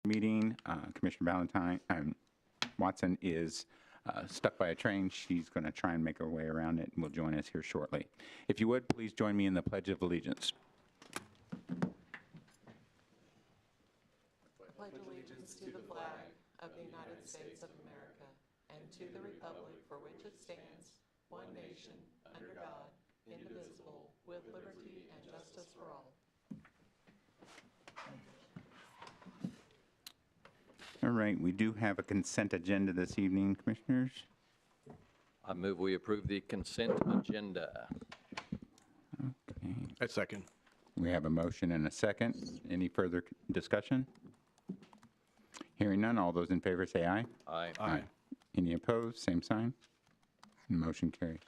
meeting. Commissioner Watson is stuck by a train. She's going to try and make her way around it and will join us here shortly. If you would, please join me in the Pledge of Allegiance. Pledge allegiance to the flag of the United States of America and to the republic for which it stands, one nation, under God, indivisible, with liberty and justice for all. All right, we do have a consent agenda this evening, Commissioners. I move we approve the consent agenda. Okay. I second. We have a motion and a second. Any further discussion? Hearing none, all those in favor say aye. Aye. Aye. Any opposed? Same sign. Motion carried.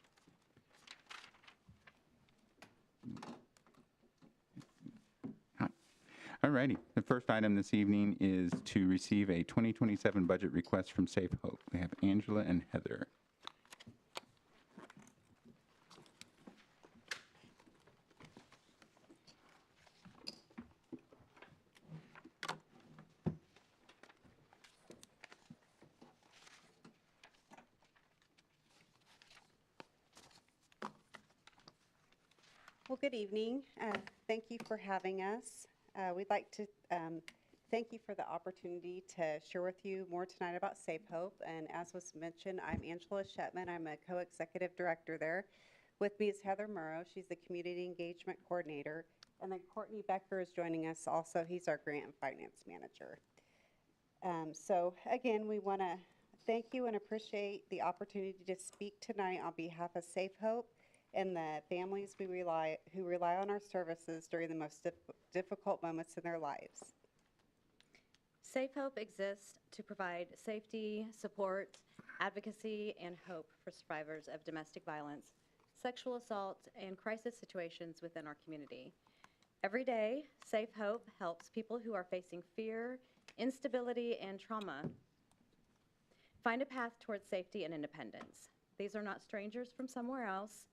All righty. The first item this evening is to receive a 2027 budget request from Safehope. We have Angela and Heather. Well, good evening. Thank you for having us. We'd like to thank you for the opportunity to share with you more tonight about Safehope. And as was mentioned, I'm Angela Shetman. I'm a co-executive director there. With me is Heather Murrow. She's the community engagement coordinator. And then Courtney Becker is joining us also. He's our grant and finance manager. So again, we want to thank you and appreciate the opportunity to speak tonight on behalf of Safehope and the families who rely on our services during the most difficult moments in their lives. Safehope exists to provide safety, support, advocacy, and hope for survivors of domestic violence, sexual assault, and crisis situations within our community. Every day, Safehope helps people who are facing fear, instability, and trauma find a path towards safety and independence. These are not strangers from somewhere else.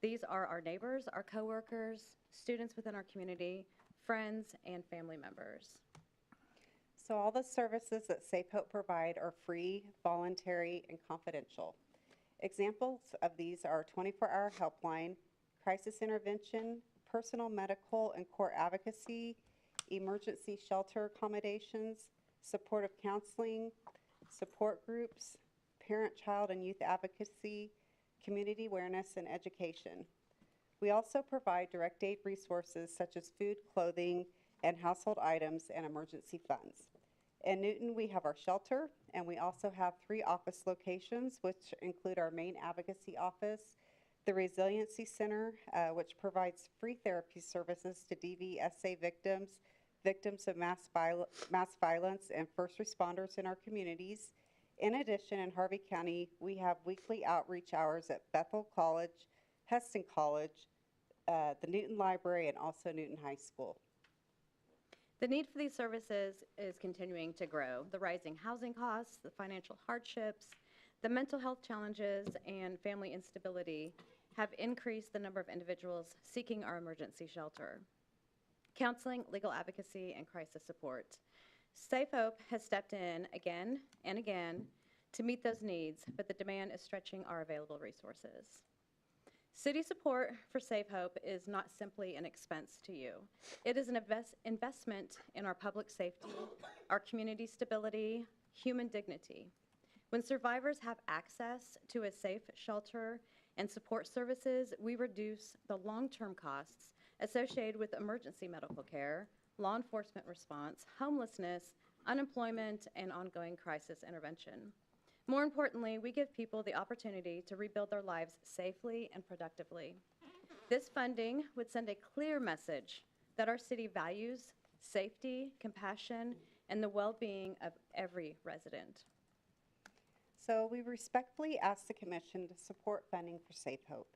These are our neighbors, our coworkers, students within our community, friends, and family members. So all the services that Safehope provide are free, voluntary, and confidential. Examples of these are 24-hour helpline, crisis intervention, personal medical and court advocacy, emergency shelter accommodations, supportive counseling, support groups, parent, child, and youth advocacy, community awareness, and education. We also provide direct aid resources such as food, clothing, and household items and emergency funds. In Newton, we have our shelter, and we also have 3 office locations, which include our main advocacy office, the Resiliency Center, which provides free therapy services to DV/SA victims, victims of mass violence, and first responders in our communities. In addition, in Harvey County, we have weekly outreach hours at Bethel College, Heston College, the Newton Library, and also Newton High School. The need for these services is continuing to grow. The rising housing costs, the financial hardships, the mental health challenges, and family instability have increased the number of individuals seeking our emergency shelter. Counseling, legal advocacy, and crisis support. Safehope has stepped in again and again to meet those needs, but the demand is stretching our available resources. City support for Safehope is not simply an expense to you. It is an investment in our public safety, our community stability, human dignity. When survivors have access to a safe shelter and support services, we reduce the long-term costs associated with emergency medical care, law enforcement response, homelessness, unemployment, and ongoing crisis intervention. More importantly, we give people the opportunity to rebuild their lives safely and productively. This funding would send a clear message that our city values safety, compassion, and the well-being of every resident. So we respectfully ask the Commission to support funding for Safehope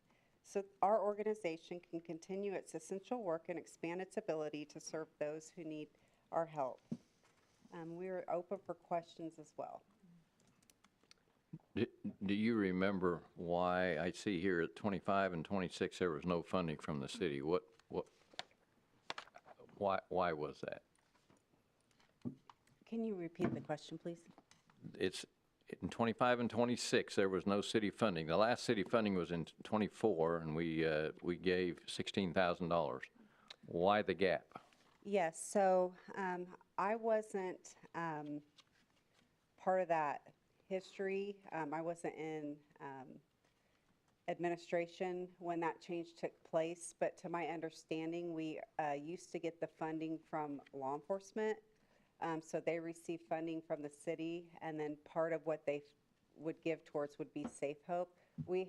so our organization can continue its essential work and expand its ability to serve those who need our help. We are open for questions as well. Do you remember why I see here at 25 and 26 there was no funding from the city? Why was that? Can you repeat the question, please? It's in 25 and 26, there was no city funding. The last city funding was in 24, and we gave $16,000. Why the gap? Yes, so I wasn't part of that history. I wasn't in administration when that change took place, but to my understanding, we used to get the funding from law enforcement. So they receive funding from the city, and then part of what they would give towards would be Safehope. We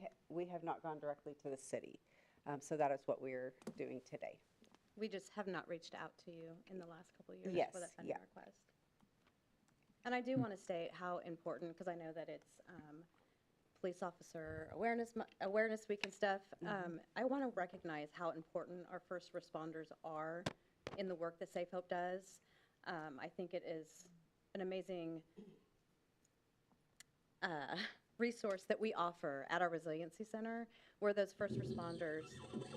have not gone directly to the city, so that is what we're doing today. We just have not reached out to you in the last couple of years Yes, for that funding yeah. request. And I do want to state how important, because I know that it's Police Officer Awareness Week and stuff. I want to recognize how important our first responders are in the work that Safehope does. I think it is an amazing resource that we offer at our Resiliency Center, where those first responders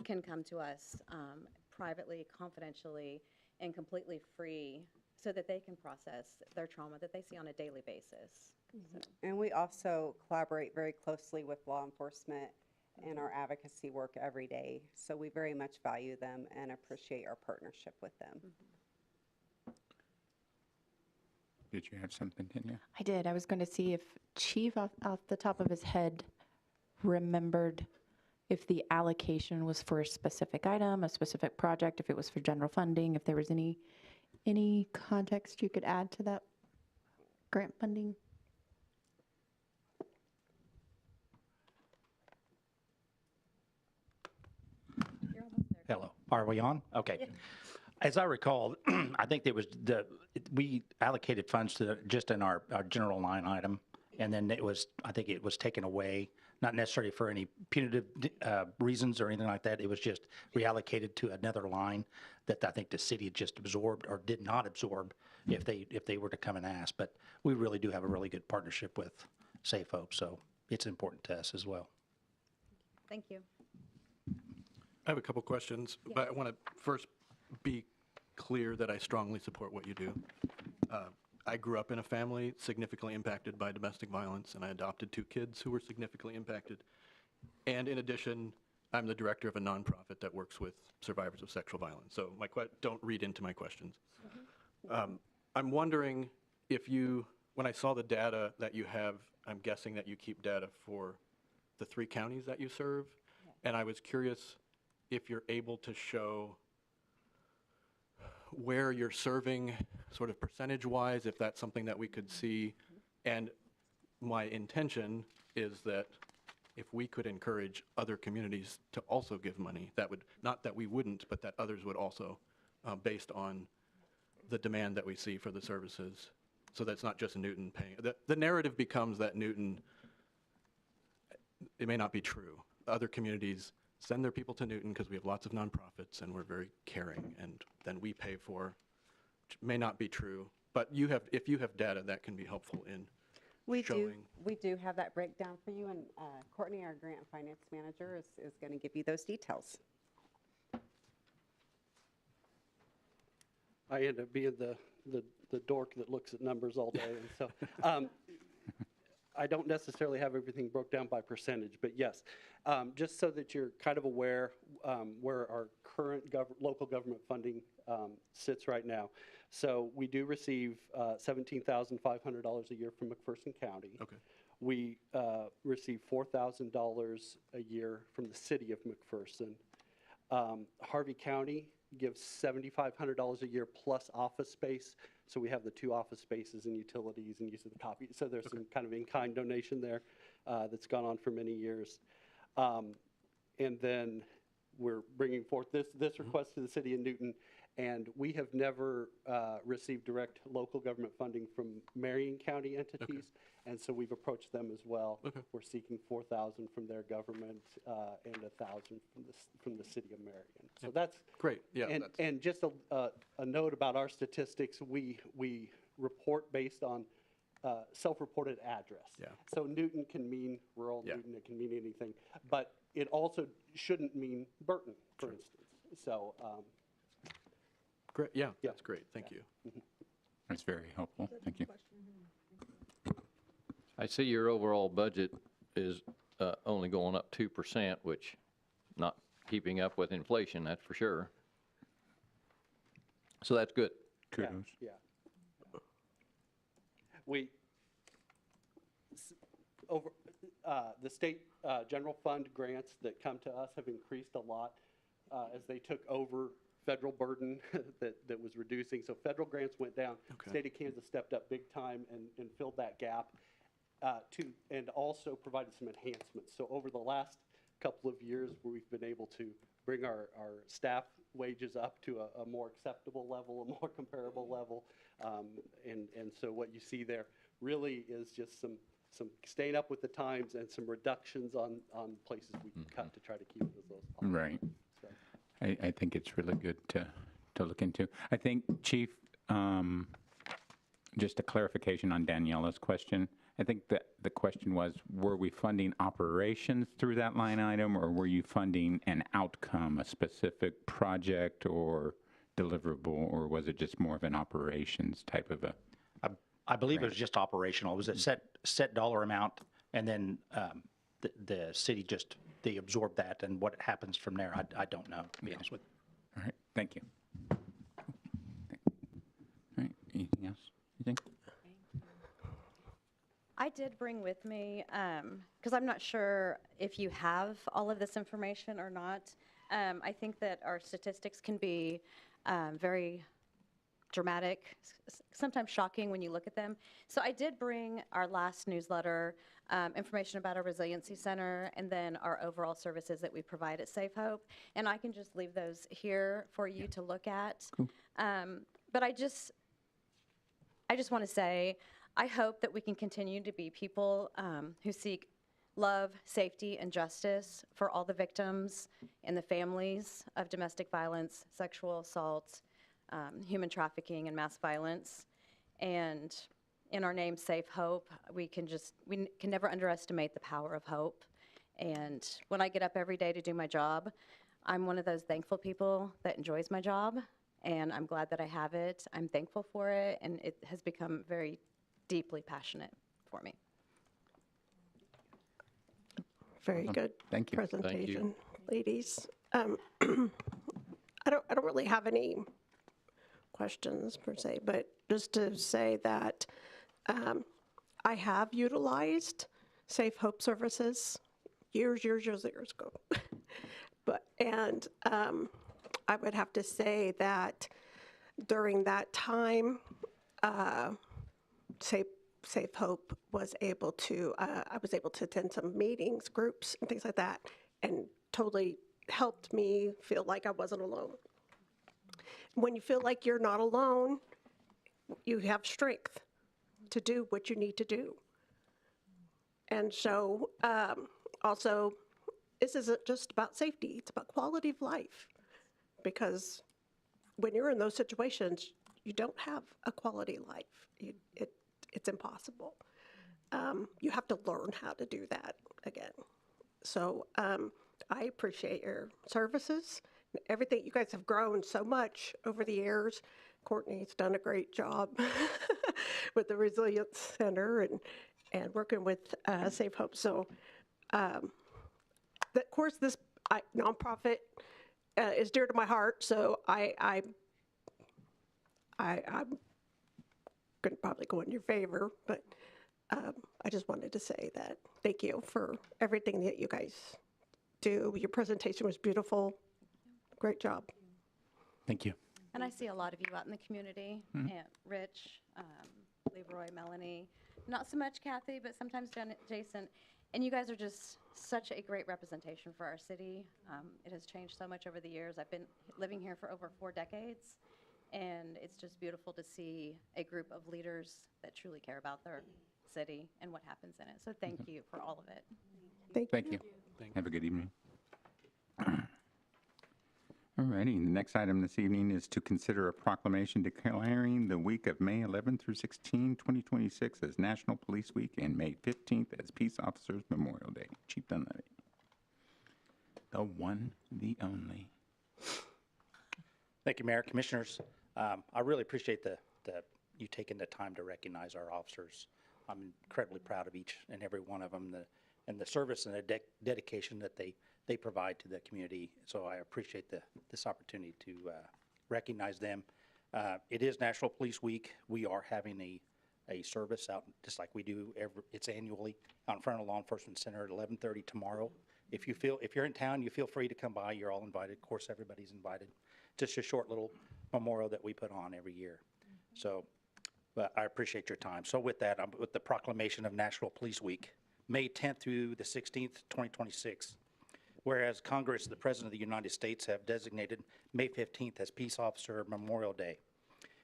can come to us privately, confidentially, and completely free so that they can process their trauma that they see on a daily basis. So. And we also collaborate very closely with law enforcement in our advocacy work every day. So we very much value them and appreciate our partnership with them. Did you have something, Tanya? I did. I was going to see if Chief, off the top of his head, remembered if the allocation was for a specific item, a specific project, if it was for general funding, if there was any context you could add to that grant funding. You're almost there. Hello, are we on? Okay. As I recall, I think there was we allocated funds to just in our general line item, and then I think it was taken away, not necessarily for any punitive reasons or anything like that. It was just reallocated to another line that I think the city had just absorbed or did not absorb if they were to come and ask. But we really do have a really good partnership with Safehope, so it's important to us as well. Thank you. I have a couple questions, but I want to first be clear that I strongly support what you do. I grew up in a family significantly impacted by domestic violence, and I adopted 2 kids who were significantly impacted. And in addition, I'm the director of a nonprofit that works with survivors of sexual violence. So don't read into my questions. I'm wondering if when I saw the data that you have, I'm guessing that you keep data for the 3 counties that you serve, and I was curious if you're able to show where you're serving sort of percentage-wise, if that's something that we could see. And my intention is that if we could encourage other communities to also give money, that would, not that we wouldn't, but that others would also, based on the demand that we see for the services. So that's not just Newton paying. The narrative becomes that Newton, it may not be true. Other communities send their people to Newton because we have lots of nonprofits and we're very caring, and then we pay for, which may not be true, but if you have data that can be helpful in showing. We do have that breakdown for you, and Courtney, our grant and finance manager, is going to give you those details. I end up being the dork that looks at numbers all day, and so I don't necessarily have everything broke down by percentage, but yes, just so that you're kind of aware where our current local government funding sits right now. So we do receive $17,500 a year from McPherson County. Okay. We receive $4,000 a year from the city of McPherson. Harvey County gives $7,500 a year plus office space. So we have the 2 office spaces and utilities and use of the copy. So there's some kind of in-kind donation there that's gone on for many years. And then we're bringing forth this request to the city of Newton, and we have never received direct local government funding from Marion County entities, and so we've approached them as well. We're seeking $4,000 from their government and $1,000 from the city of Marion. So that's great. Yeah. And just a note about our statistics: we report based on self-reported address. Yeah. So Newton can mean rural Newton, it can mean anything, but it also shouldn't mean Burton, for instance. So Great. Yeah, that's great. Thank you. That's very helpful. Thank you. I see your overall budget is only going up 2%, which not keeping up with inflation, that's for sure. So that's good. Kudos. Yeah. We, over, the state general fund grants that come to us have increased a lot as they took over federal burden that was reducing. So federal grants went down. State of Kansas stepped up big time and filled that gap and also provided some enhancements. So over the last couple of years, we've been able to bring our staff wages up to a more acceptable level, a more comparable level. And so what you see there really is just some staying up with the times and some reductions on places we can cut to try to keep it as low as possible. Right. So. I think it's really good to look into. I think, Chief, just a clarification on Daniela's question. I think that the question was, were we funding operations through that line item, or were you funding an outcome, a specific project or deliverable, or was it just more of an operations type of a? I believe it was just operational. It was a set dollar amount, and then the city just, they absorb that, and what happens from there, I don't know, to be honest with you. All right, thank you. All right, anything else, you think? I did bring with me, because I'm not sure if you have all of this information or not. I think that our statistics can be very dramatic, sometimes shocking when you look at them. So I did bring our last newsletter, information about our resiliency center, and then our overall services that we provide at Safehope. And I can just leave those here for you to look at. Cool. But I just want to say, I hope that we can continue to be people who seek love, safety, and justice for all the victims and the families of domestic violence, sexual assault, human trafficking, and mass violence. And in our name, Safehope, we can never underestimate the power of hope. And when I get up every day to do my job, I'm one of those thankful people that enjoys my job, and I'm glad that I have it. I'm thankful for it, and it has become very deeply passionate for me. Very good Thank you. presentation, ladies. I don't really have any questions per se, but just to say that I have utilized Safehope services years ago. And I would have to say that during that time, Safehope was able to, I was able to attend some meetings, groups, and things like that, and totally helped me feel like I wasn't alone. When you feel like you're not alone, you have strength to do what you need to do. And so also, this isn't just about safety, it's about quality of life. Because when you're in those situations, you don't have a quality life. It's impossible. You have to learn how to do that again. So I appreciate your services. Everything, you guys have grown so much over the years. Courtney's done a great job with the Resilience Center and working with Safehope. So, of course, this nonprofit is dear to my heart. So I'm going to probably go in your favor, but I just wanted to say that thank you for everything that you guys do. Your presentation was beautiful. Great job. Thank you. And I see a lot of you out in the community, and Rich, Leroy, Melanie, not so much Kathy, but sometimes Jason. And you guys are just such a great representation for our city. It has changed so much over the years. I've been living here for over 4 decades, and it's just beautiful to see a group of leaders that truly care about their city and what happens in it. So thank you for all of it. Thank you. Have a good evening. All righty, the next item this evening is to consider a proclamation declaring the week of May 11 through 16, 2026 as National Police Week and May 15th as Peace Officers Memorial Day. Chief Dunleavy. The one, the only. Thank you, Mayor, Commissioners. I really appreciate the you taking the time to recognize our officers. I'm incredibly proud of each and every one of them, and the service and the dedication that they provide to the community. So I appreciate this opportunity to recognize them. It is National Police Week. We are having a service out, just like we do it's annually, out in front of the Law Enforcement Center at 11:30 tomorrow. If you're in town, you feel free to come by. You're all invited. Of course, everybody's invited. Just a short little memorial that we put on every year. So, but I appreciate your time. So with that, I'm with the proclamation of National Police Week, May 10th through the 16th, 2026. Whereas Congress, the President of the United States, have designated May 15th as Peace Officer Memorial Day,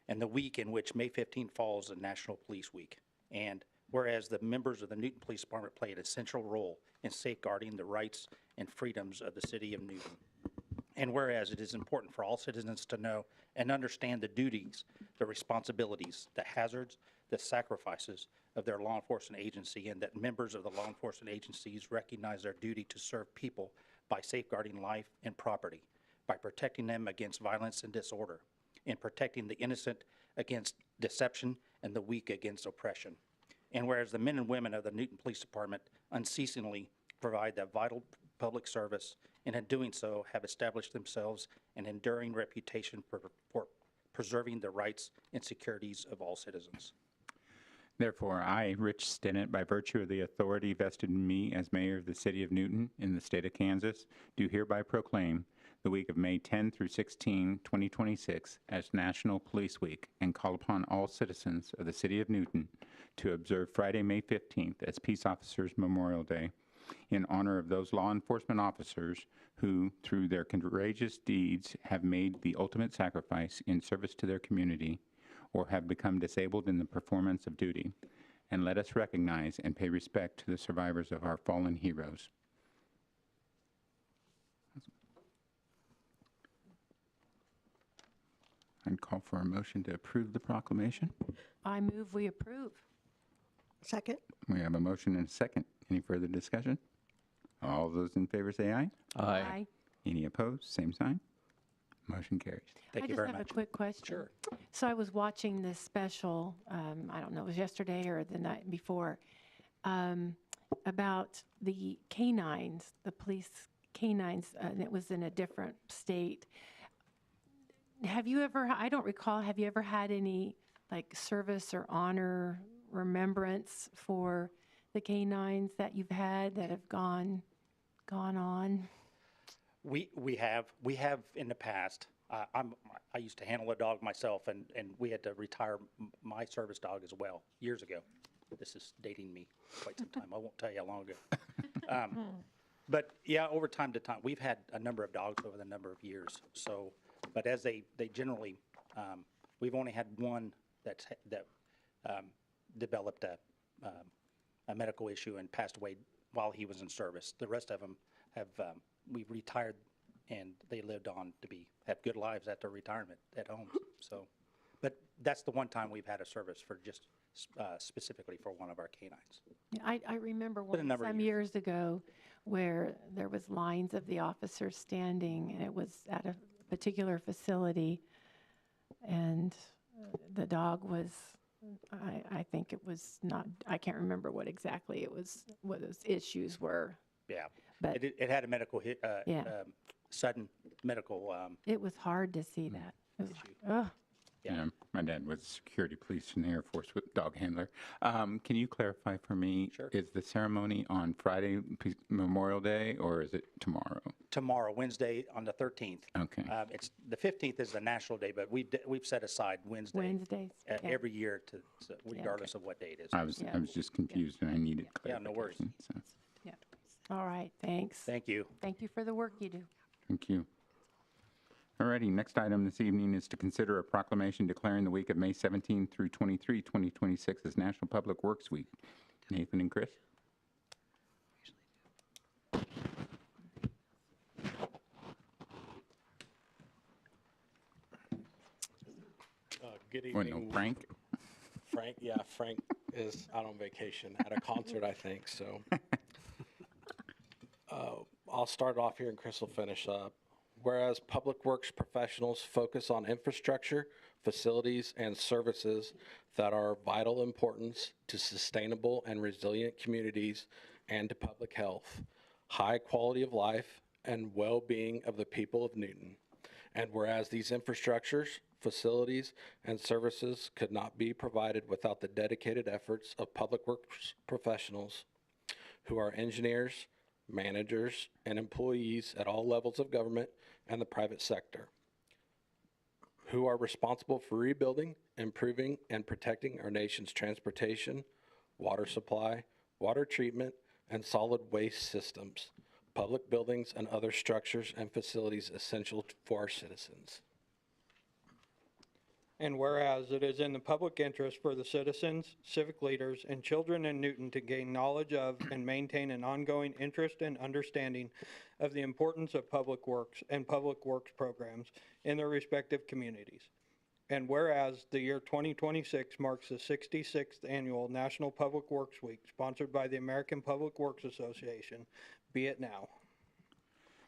and the week in which May 15th falls in National Police Week. And whereas the members of the Newton Police Department play an essential role in safeguarding the rights and freedoms of the city of Newton. And whereas it is important for all citizens to know and understand the duties, the responsibilities, the hazards, the sacrifices of their law enforcement agency, and that members of the law enforcement agencies recognize their duty to serve people by safeguarding life and property, by protecting them against violence and disorder, and protecting the innocent against deception and the weak against oppression. And whereas the men and women of the Newton Police Department unceasingly provide that vital public service, and in doing so have established themselves an enduring reputation for preserving the rights and securities of all citizens. Therefore, I, Rich Stinnett, by virtue of the authority vested in me as mayor of the city of Newton in the state of Kansas, do hereby proclaim the week of May 10 through 16, 2026 as National Police Week, and call upon all citizens of the city of Newton to observe Friday, May 15th as Peace Officers Memorial Day in honor of those law enforcement officers who, through their courageous deeds, have made the ultimate sacrifice in service to their community or have become disabled in the performance of duty. And let us recognize and pay respect to the survivors of our fallen heroes. I'd call for a motion to approve the proclamation. I move we approve. Second? We have a motion and a second. Any further discussion? All those in favor say aye. Aye. Any opposed? Same sign. Motion carries. Thank you very I just much. have a quick question. Sure. So I was watching this special, I don't know, it was yesterday or the night before, about the canines, the police canines, and it was in a different state. Have you ever, I don't recall, have you ever had any like service or honor remembrance for the canines that you've had that have gone on? We have in the past. I used to handle a dog myself, and we had to retire my service dog as well years ago. This is dating me quite some time. I won't tell you how long ago. But yeah, over time to time, we've had a number of dogs over the number of years. So, but as they generally, we've only had one that developed a medical issue and passed away while he was in service. The rest of them have we've retired, and they lived on to have good lives at their retirement at home. So, but that's the one time we've had a service for just specifically for one of our canines. I remember Been a one number of some years ago where there was lines of the officers standing, and it was at a particular facility, and the dog was, I think it was not, I can't remember what exactly it was, what those issues were. Yeah, But it had a medical Yeah. sudden medical. it was hard to see that. It was like, ugh. Yeah. My dad was security police in the Air Force with dog handler. Can you clarify for me? Sure. Is the ceremony on Friday, Memorial Day, or is it tomorrow? Tomorrow, Wednesday, on the 13th. Okay. It's the 15th is the National Day, but we've set aside Wednesdays. Yeah. every year regardless of what day it is. I was just confused and I needed Yeah, no worries. clarification. So, Yeah. All right, thanks. Thank you. Thank you for the work you do. thank you. Alrighty, next item this evening is to consider a proclamation declaring the week of May 17 through 23, 2026 as National Public Works Week. Nathan and Chris? Good Or evening. no, Frank? Frank is out on vacation at a concert, I think, so. I'll start off here and Chris will finish up. whereas public works professionals focus on infrastructure, facilities, and services that are of vital importance to sustainable and resilient communities and to public health, high quality of life, and well-being of the people of Newton. And whereas these infrastructures, facilities, and services could not be provided without the dedicated efforts of public works professionals who are engineers, managers, and employees at all levels of government and the private sector, who are responsible for rebuilding, improving, and protecting our nation's transportation, water supply, water treatment, and solid waste systems, public buildings, and other structures and facilities essential for our citizens. And whereas it is in the public interest for the citizens, civic leaders, and children in Newton to gain knowledge of and maintain an ongoing interest and understanding of the importance of public works and public works programs in their respective communities. And whereas the year 2026 marks the 66th annual National Public Works Week, sponsored by the American Public Works Association, be it now.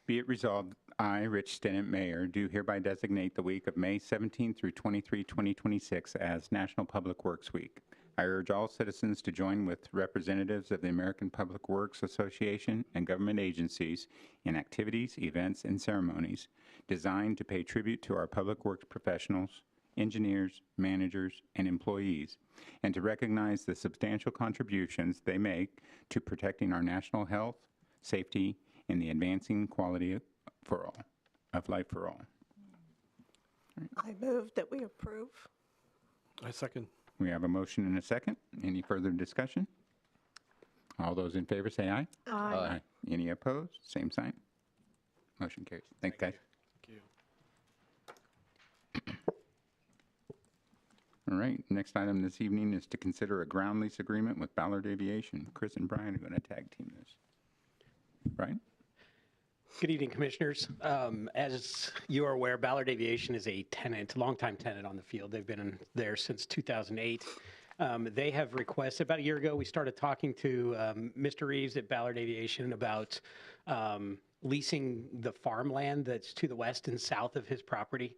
Be it resolved, I, Rich Stennett, Mayor, do hereby designate the week of May 17 through 23, 2026 as National Public Works Week. I urge all citizens to join with representatives of the American Public Works Association and government agencies in activities, events, and ceremonies designed to pay tribute to our public works professionals, engineers, managers, and employees, and to recognize the substantial contributions they make to protecting our national health, safety, and the advancing quality of life for all. I move that we approve. I second. We have a motion and a second. Any further discussion? All those in favor say aye. Aye. Any opposed? Same sign. Motion carries. Thanks, guys. Thank you. All right, next item this evening is to consider a ground lease agreement with Ballard Aviation. Chris and Brian are going to tag team this. Brian? Good evening, Commissioners. As you are aware, Ballard Aviation is a tenant, longtime tenant on the field. They've been there since 2008. They have requested, about a year ago, we started talking to Mr. Reeves at Ballard Aviation about leasing the farmland that's to the west and south of his property.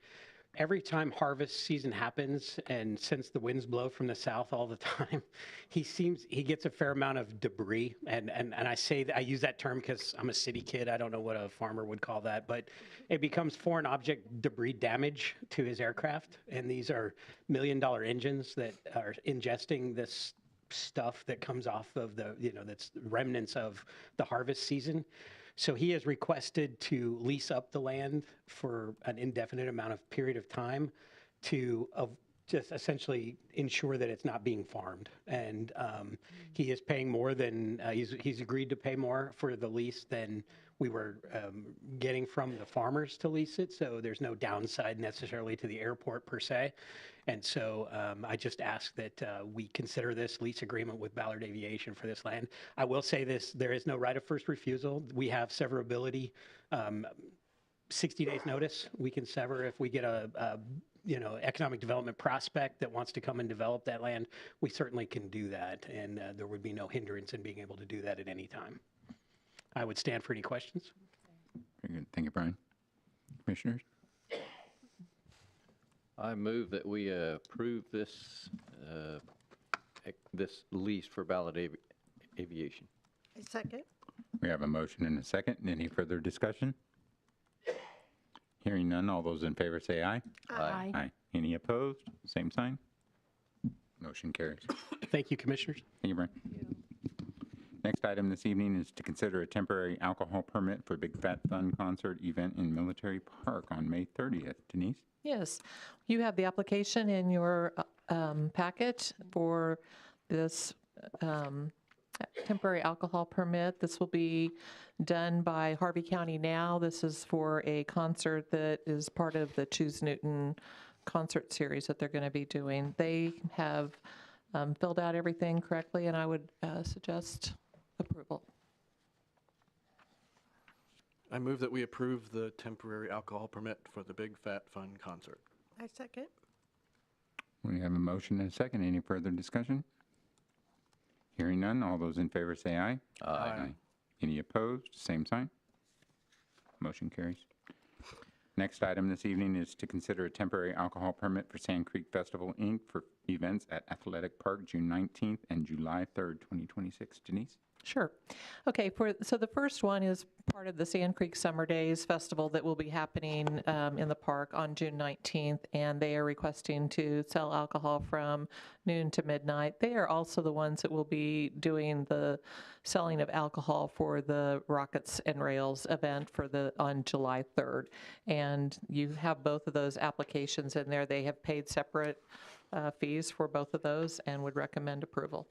Every time harvest season happens, and since the winds blow from the south all the time, he gets a fair amount of debris. And I say that, I use that term because I'm a city kid. I don't know what a farmer would call that, but it becomes foreign object debris damage to his aircraft. And these are $1 million engines that are ingesting this stuff that comes off of the, that's remnants of the harvest season. So he has requested to lease up the land for an indefinite period of time to just essentially ensure that it's not being farmed. And he is paying more than, he's agreed to pay more for the lease than we were getting from the farmers to lease it. So there's no downside necessarily to the airport per se. And so I just ask that we consider this lease agreement with Ballard Aviation for this land. I will say this, there is no right of first refusal. We have severability, 60 days notice. We can sever if we get a economic development prospect that wants to come and develop that land. We certainly can do that, and there would be no hindrance in being able to do that at any time. I would stand for any questions. Very good. Thank you, Brian. Commissioners? I move that we approve this this lease for Ballard Aviation. I second. We have a motion and a second. Any further discussion? Hearing none, all those in favor say aye. Aye. Aye. Any opposed? Same sign. Motion carries. Thank you, Commissioners. Thank you, Brian. Next item this evening is to consider a temporary alcohol permit for Big Fat Fun concert event in Military Park on May 30th. Denise? Yes, you have the application in your packet for this temporary alcohol permit. This will be done by Harvey County Now. This is for a concert that is part of the Choose Newton concert series that they're going to be doing. They have filled out everything correctly, and I would suggest approval. I move that we approve the temporary alcohol permit for the Big Fat Fun concert. I second. We have a motion and a second. Any further discussion? Hearing none, all those in favor say aye. Aye. Any opposed? Same sign. Motion carries. Next item this evening is to consider a temporary alcohol permit for Sand Creek Festival, Inc. for events at Athletic Park, June 19th and July 3rd, 2026. Denise? Sure. Okay, so the first one is part of the Sand Creek Summer Days Festival that will be happening in the park on June 19th, and they are requesting to sell alcohol from noon to midnight. They are also the ones that will be doing the selling of alcohol for the Rockets and Rails event on July 3rd. And you have both of those applications in there. They have paid separate fees for both of those and would recommend approval.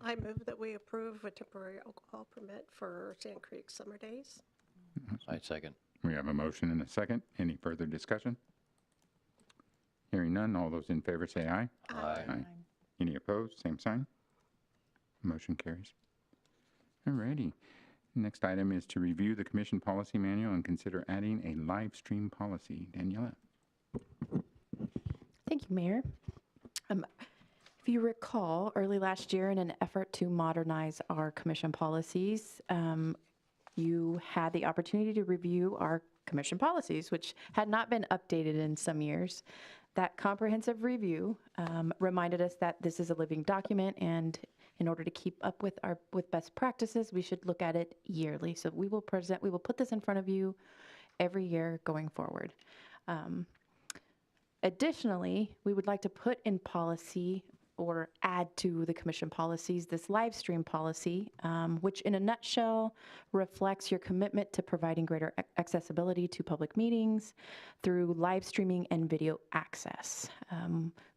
I move that we approve a temporary alcohol permit for Sand Creek Summer Days. I second. We have a motion and a second. Any further discussion? Hearing none, all those in favor say aye. Aye. Any opposed? Same sign. Motion carries. All righty. Next item is to review the commission policy manual and consider adding a live stream policy. Daniela? Thank you, Mayor. If you recall, early last year, in an effort to modernize our commission policies, you had the opportunity to review our commission policies, which had not been updated in some years. That comprehensive review reminded us that this is a living document, and in order to keep up with best practices, we should look at it yearly. So we will put this in front of you every year going forward. Additionally, we would like to put in policy or add to the commission policies this live stream policy, which in a nutshell reflects your commitment to providing greater accessibility to public meetings through live streaming and video access.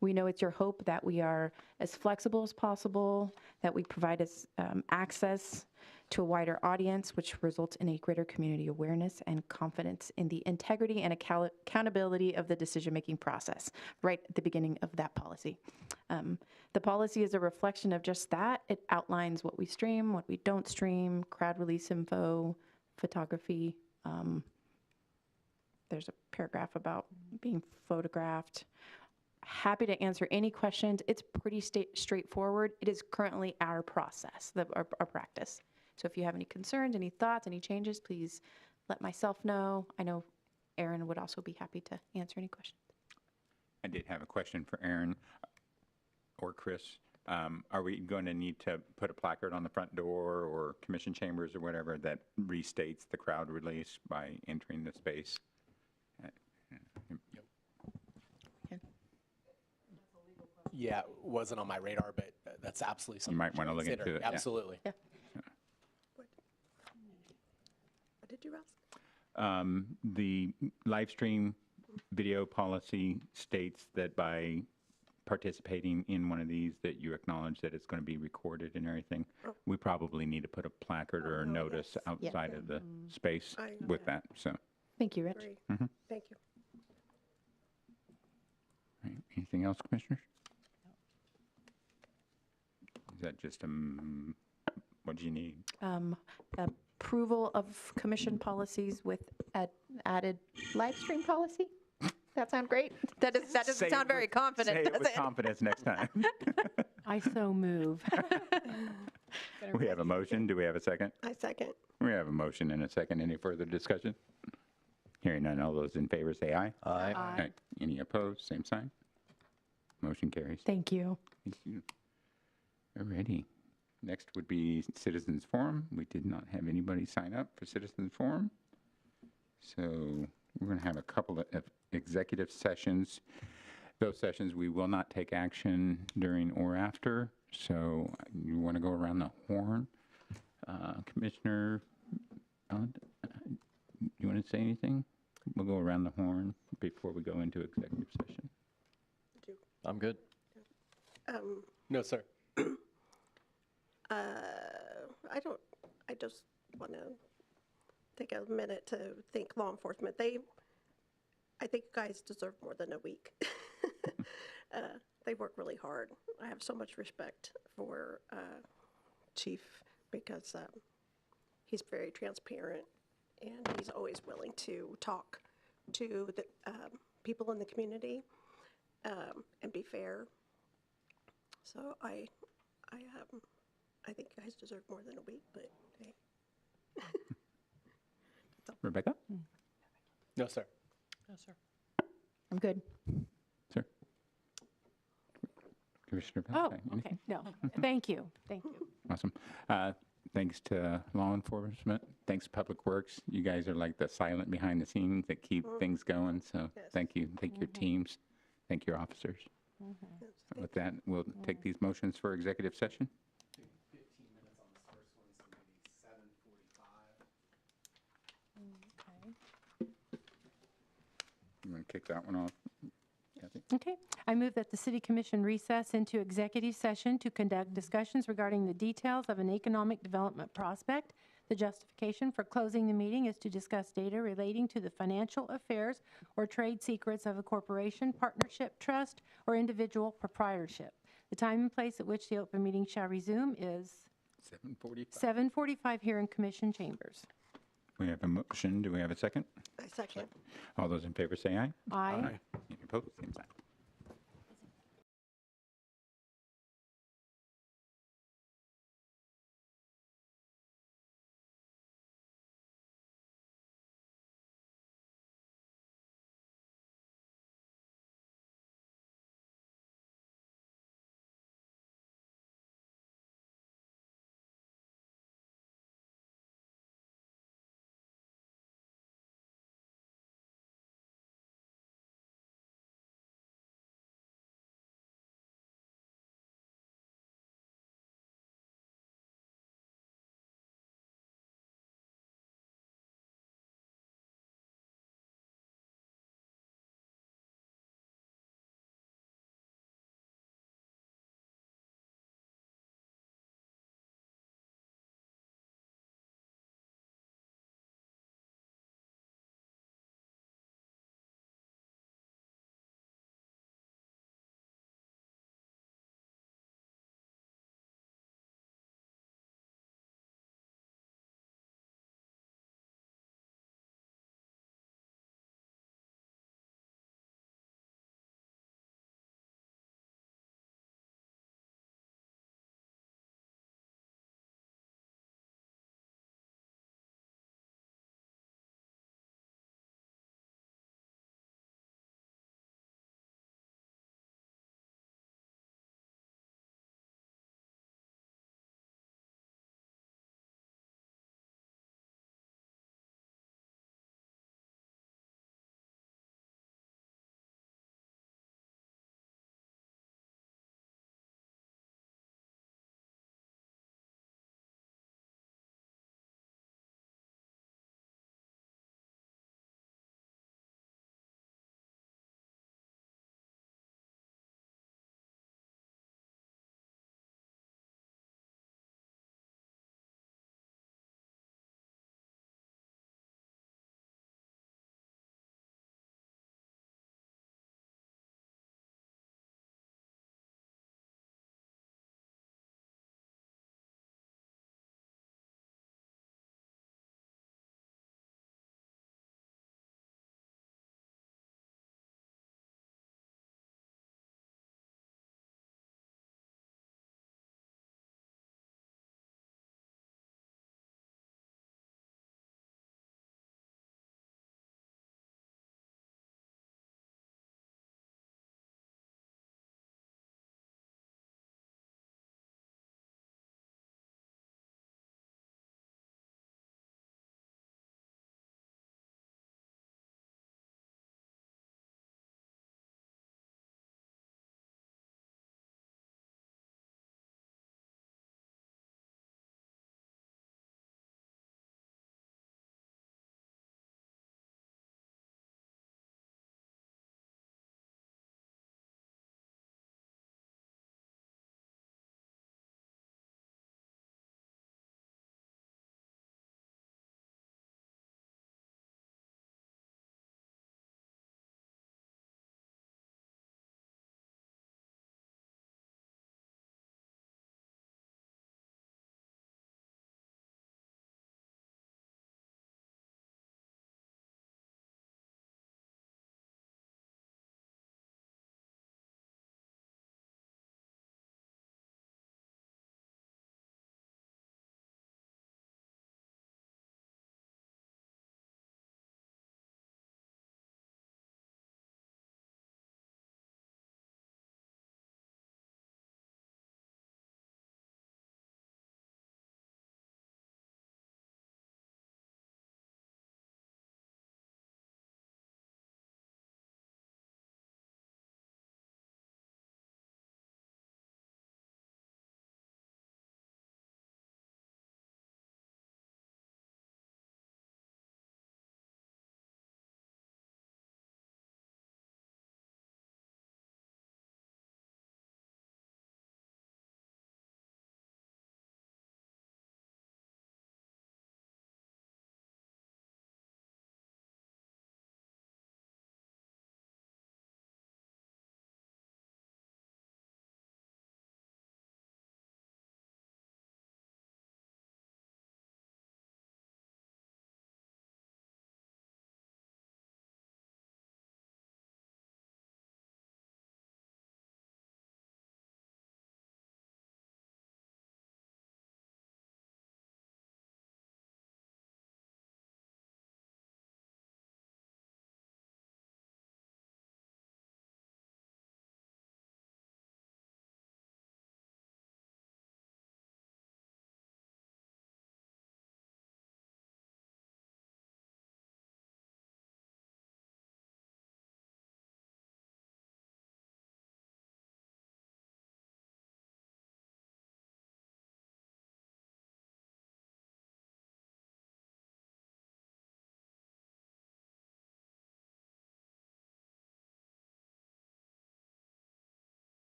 We know it's your hope that we are as flexible as possible, that we provide us access to a wider audience, which results in a greater community awareness and confidence in the integrity and accountability of the decision-making process right at the beginning of that policy. The policy is a reflection of just that. It outlines what we stream, what we don't stream, crowd release info, photography. There's a paragraph about being photographed. Happy to answer any questions. It's pretty straightforward. It is currently our process, our practice. So if you have any concerns, any thoughts, any changes, please let myself know. I know Aaron would also be happy to answer any questions. I did have a question for Aaron or Chris. Are we going to need to put a placard on the front door or commission chambers or whatever that restates the crowd release by entering the space? Yeah, wasn't on my radar, but that's absolutely something You might want to look consider. into it. Yeah. Absolutely. Yeah. What did you ask? The live stream video policy states that by participating in one of these that you acknowledge that it's going to be recorded and everything. We probably need to put a placard or a notice outside of the space with that. So, Thank you, Rich. Agree. Thank you. right. Anything else, commissioners? Is that just what do you need? Approval of commission policies with added live stream policy? That sound great? That doesn't sound very confident, Say does it with it? confidence next time. I so move. We have a motion. Do we have a second? I second. We have a motion and a second. Any further discussion? Hearing none, all those in favor say aye. Aye. Aye. Any opposed? Same sign. Motion carries. Thank you. Thank you. Alrighty. Next would be Citizens Forum. We did not have anybody sign up for Citizens Forum. So we're going to have a couple of executive sessions. Those sessions we will not take action during or after. So you want to go around the horn. Commissioner, you want to say anything? We'll go around the horn before we go into executive session. I'm good. No, sir. I just want to take a minute to thank law enforcement. I think you guys deserve more than a week. They work really hard. I have so much respect for Chief because he's very transparent and he's always willing to talk to the people in the community and be fair. So I think you guys deserve more than a week, but hey. Rebecca? No, sir. I'm good. Sir? Commissioner Oh, Valentine? anything? okay, no, thank you, thank you. Awesome. Thanks to law enforcement. Thanks Public Works. You guys are like the silent behind the scenes that keep things going. So thank you. Thank your teams. Thank your officers. With that, we'll take these motions for executive session. 15 minutes on this first one, so maybe 7:45. You want to kick that one off, Kathy? Okay. I move that the City Commission recess into executive session to conduct discussions regarding the details of an economic development prospect. The justification for closing the meeting is to discuss data relating to the financial affairs or trade secrets of a corporation, partnership, trust, or individual proprietorship. The time and place at which the open meeting shall resume is 7:45. 7:45 here in Commission Chambers. We have a motion. Do we have a second? I second. All those in favor say aye. Aye. Any opposed? Same sign.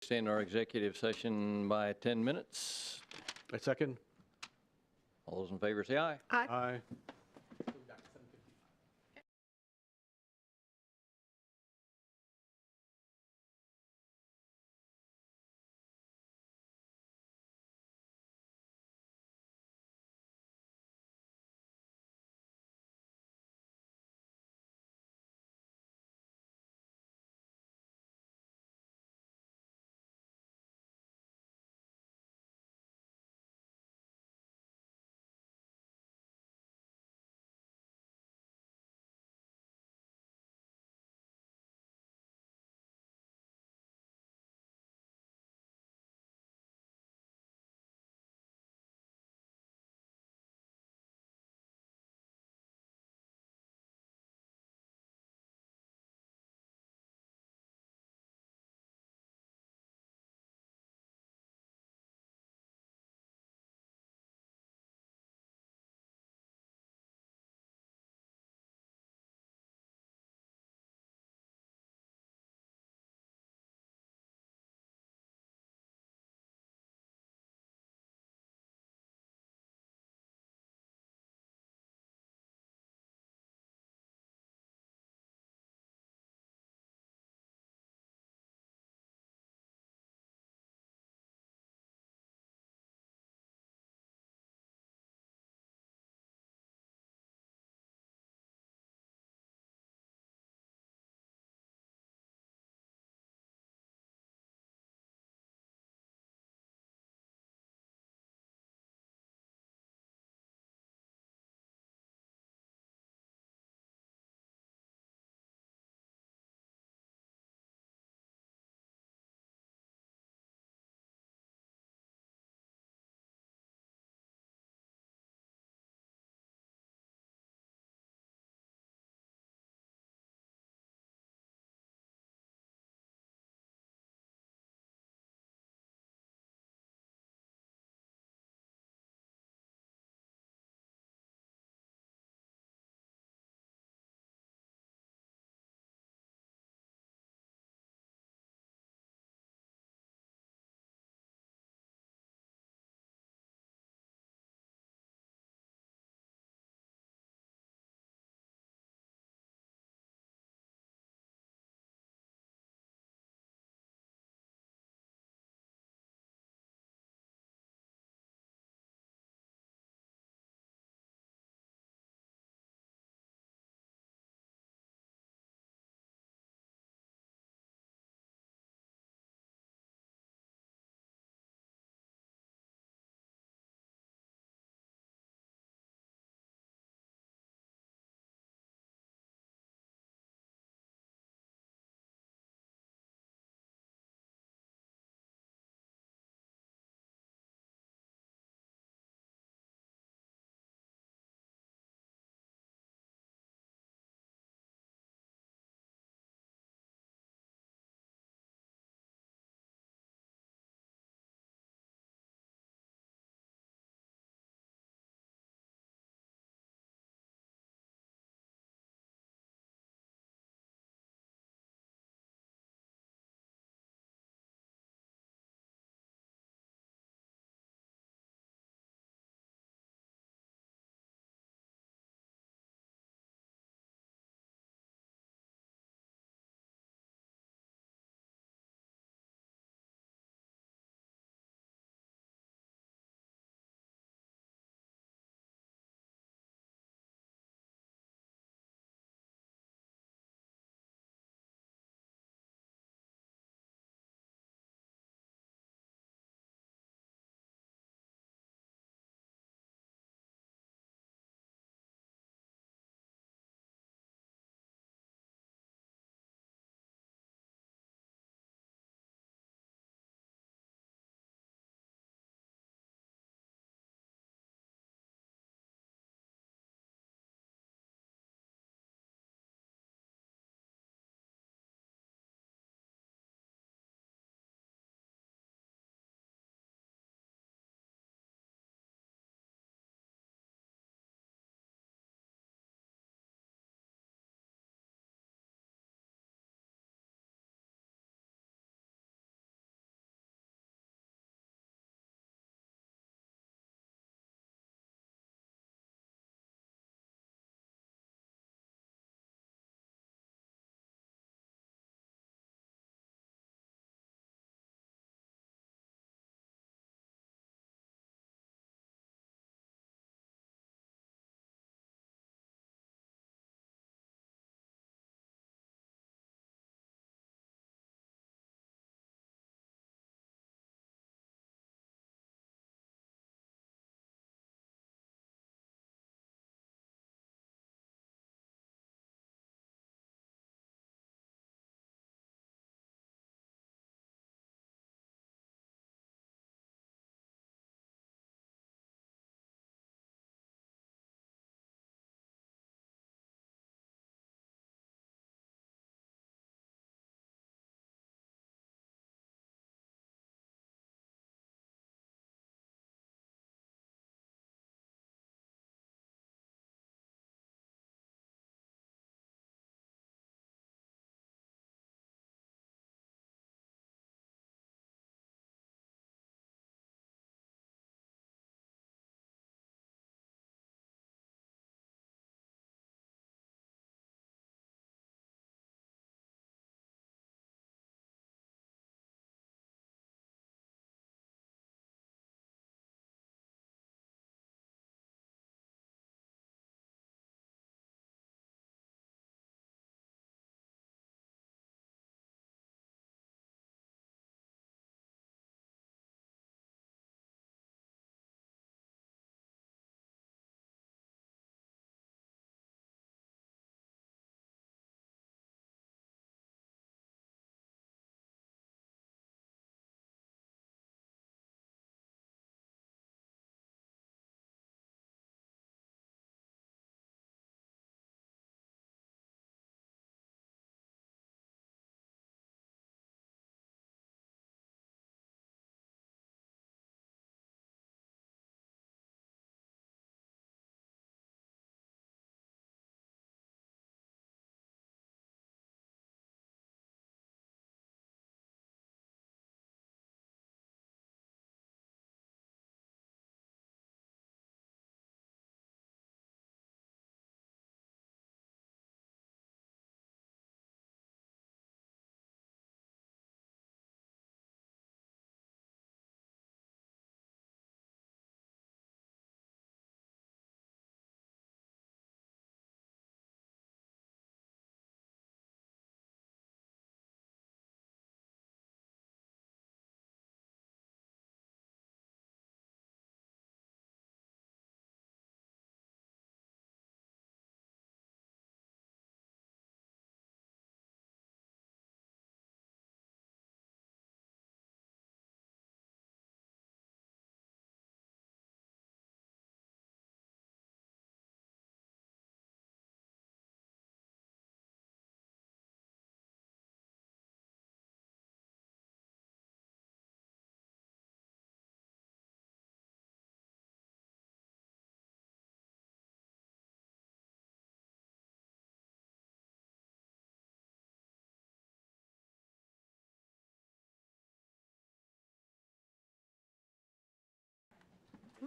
extend our executive session by 10 minutes. I second. All those in favor say aye. Aye.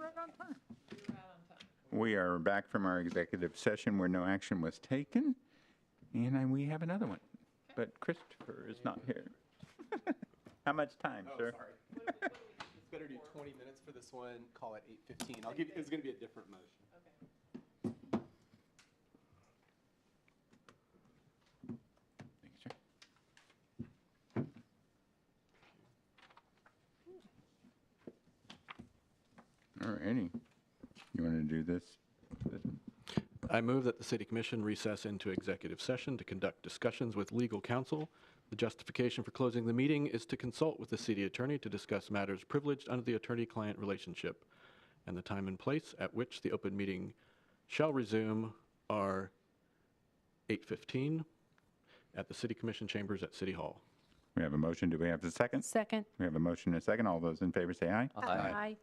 right on time. We are back from our executive session where no action was taken, and we have another one. But Christopher is not here. How much time, sir? Sorry. It's better to do 20 minutes for this one, call it 8:15. I'll give you, it's going to be a different motion. Thanks, sir. All righty. You want to do this? I move that the City Commission recess into executive session to conduct discussions with legal counsel. The justification for closing the meeting is to consult with the city attorney to discuss matters privileged under the attorney-client relationship, and the time and place at which the open meeting shall resume are 8:15 at the City Commission chambers at City Hall. We have a motion. Do we have a second? Second. We have a motion and a second. All those in favor say aye. Aye.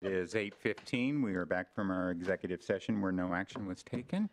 It is 8:15. We are back from our executive session where no action was taken.